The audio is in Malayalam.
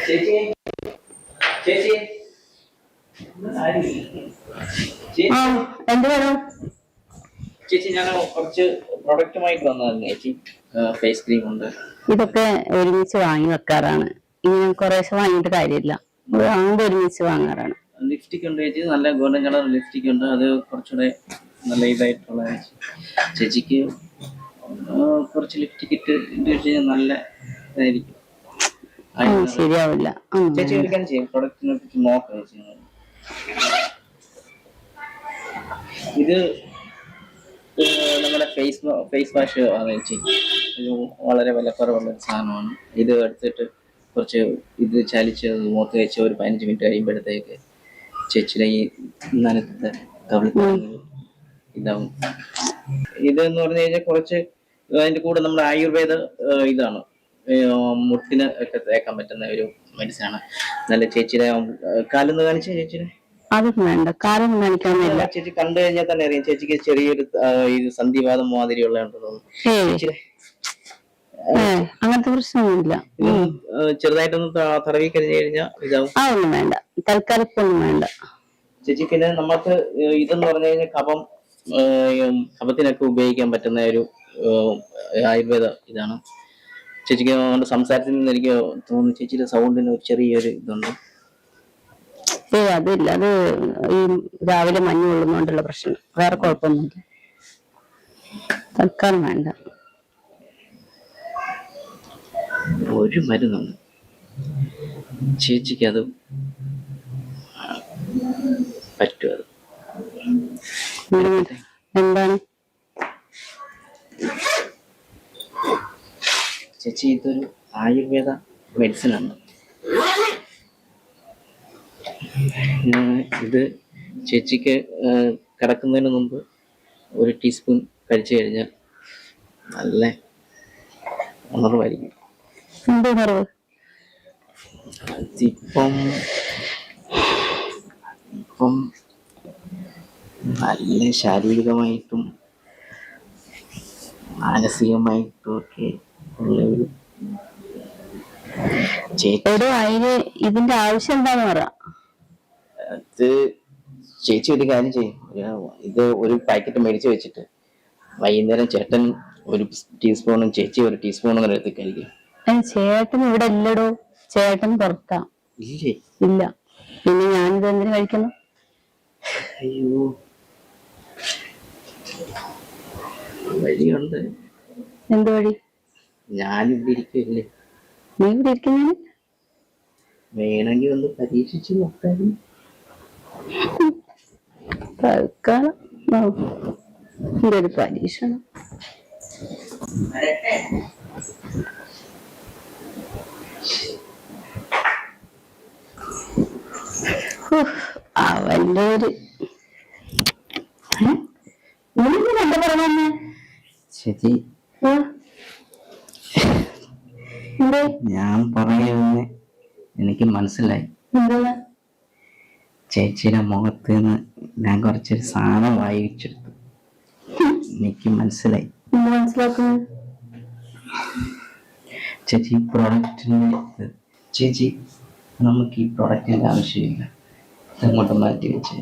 ചേച്ചി ചേച്ചി എന്ത് വേണം ചേച്ചി? ഞാൻ കുറച്ച് പ്രൊഡക്റ്റുമായിട്ട് വന്നതാണ് ചേച്ചി. ഫേസ് ക്രീം ഉണ്ട്. ഇതൊക്കെ ഒരുമിച്ച് വാങ്ങി വെക്കാറാണ്. ഇങ്ങനെ കുറേശ്ശെ വാങ്ങിയിട്ട് കാര്യമില്ല, വാങ്ങുമ്പോൾ ഒരുമിച്ച് വാങ്ങാറാണ്. ലിപ്സ്റ്റിക് ഉണ്ട് ചേച്ചി, നല്ല ഗോൾഡൻ കളർ ലിപ്സ്റ്റിക് ഉണ്ട്. അത് കുറച്ചുകൂടെ നല്ല ഇതായിട്ടുള്ള ചേച്ചിക്ക് കുറച്ച് ലിപ്സ്റ്റിക് ഇട്ട് കഴിഞ്ഞാൽ നല്ല ഇതായിരിക്കും. ശരിയാവില്ല. ചേച്ചി എടുക്കാൻ ചെയ്യും പ്രൊഡക്റ്റിനെ കുറിച്ച് നോക്കാം ചേച്ചി. ഇത് നമ്മുടെ ഫേസ് വാഷ് ആണ് ചേച്ചി. ഇത് വളരെ വിലക്കുറവുള്ള ഒരു സാധനമാണ്. ഇത് എടുത്തിട്ട് കുറച്ച് ഇത് ചലിച്ച് മുഖത്ത് വെച്ച് ഒരു 15 മിനിറ്റ് കഴിയുമ്പോഴത്തേക്ക് ചേച്ചിയുടെ ഈ നനത്തെ ഇതാവും. ഇതെന്ന് പറഞ്ഞു കഴിഞ്ഞാൽ കുറച്ച് അതിൻ്റെ കൂടെ നമ്മുടെ ആയുർവേദ ഇതാണ്, മുട്ടിന് ഒക്കെ തേക്കാൻ പറ്റുന്ന ഒരു മെഡിസിനാണ്. നല്ല ചേച്ചിയുടെ കാലൊന്ന് കാണിച്ച ചേച്ചിയുടെ അതൊന്നും വേണ്ട, കാലൊന്നും കാണിക്കാനില്ല. ചേച്ചി കണ്ടു കഴിഞ്ഞാൽ തന്നെ അറിയാം ചേച്ചിക്ക് ചെറിയൊരു ഇത് സന്ധിവാദം മാതിരിയുള്ള അങ്ങനത്തെ പ്രശ്നമൊന്നുമില്ല. ചെറുതായിട്ടൊന്ന് തടവി കഴിഞ്ഞു കഴിഞ്ഞാൽ ഇതാവും. അതൊന്നും വേണ്ട, തൽക്കാലത്തൊന്നും വേണ്ട ചേച്ചി. പിന്നെ നമുക്ക് ഇതെന്ന് പറഞ്ഞു കഴിഞ്ഞാൽ കഫത്തിനൊക്കെ ഉപയോഗിക്കാൻ പറ്റുന്ന ഒരു ആയുർവേദ ഇതാണ്. ചേച്ചിക്ക് സംസാരത്തിൽ നിന്ന് എനിക്ക് തോന്നുന്നു ചേച്ചിയുടെ സൗണ്ടിന് ഒരു ചെറിയൊരു ഇതുണ്ട്. അതില്ല, അത് ഈ രാവിലെ മഞ്ഞ് കൊള്ളുന്നോണ്ടുള്ള പ്രശ്നം, വേറെ കുഴപ്പമൊന്നുമില്ല. തൽക്കാലം വേണ്ട. ഒരു മരുന്നുണ്ട് ചേച്ചിക്ക്, അത് പറ്റും. അത് എന്താണ് ചേച്ചി? ഇതൊരു ആയുർവേദ മെഡിസിനാണ്. ഇത് ചേച്ചിക്ക് കിടക്കുന്നതിന് മുമ്പ് ഒരു ടീസ്പൂൺ കഴിച്ചു കഴിഞ്ഞാൽ നല്ല ഉണർവായിരിക്കും. ഇപ്പം നല്ല ശാരീരികമായിട്ടും മാനസികമായിട്ടും ഒക്കെ ഉള്ള ഒരു ഇതിന്റെ ആവശ്യം എന്താന്ന് പറ. അത് ചേച്ചി ഒരു കാര്യം ചെയ്യും, ഇത് ഒരു പാക്കറ്റ് മേടിച്ച് വെച്ചിട്ട് വൈകുന്നേരം ചേട്ടൻ ഒരു ടീസ്പൂണും ചേച്ചി ഒരു ടീസ്പൂണും എടുത്ത് കഴിക്കും. ചേട്ടൻ ഇവിടെ ഇല്ലടോ, ചേട്ടൻ പുറത്താ. ഇല്ലേ? ഇല്ല. പിന്നെ ഞാനിത് എന്തിനു കഴിക്കുന്നു? അയ്യോ, വഴിയുണ്ട്. എന്ത് വഴി? ഞാനിവിടെ ഇരിക്കില്ലേ. നീ ഇവിടെ ഇരിക്കുന്ന വേണമെങ്കിൽ ഒന്ന് പരീക്ഷിച്ച് നോക്കാനും. തൽക്കാലം എന്റെ ഒരു പരീക്ഷണം. അവന്റെ ഒരു എന്താ പറഞ്ഞ ചേച്ചി? ഞാൻ പറയുന്നത് എനിക്ക് മനസ്സിലായി. ചേച്ചിയുടെ മുഖത്ത് നിന്ന് ഞാൻ കുറച്ചൊരു സാധനം വായിച്ചെടുത്തു. എനിക്ക് മനസ്സിലായി. മനസ്സിലാക്കുന്നത് ചേച്ചി പ്രോഡക്റ്റിന്റെ ചേച്ചി നമുക്ക് ഈ പ്രോഡക്റ്റിന്റെ ആവശ്യമില്ല, അങ്ങോട്ട് മാറ്റി വെച്ച്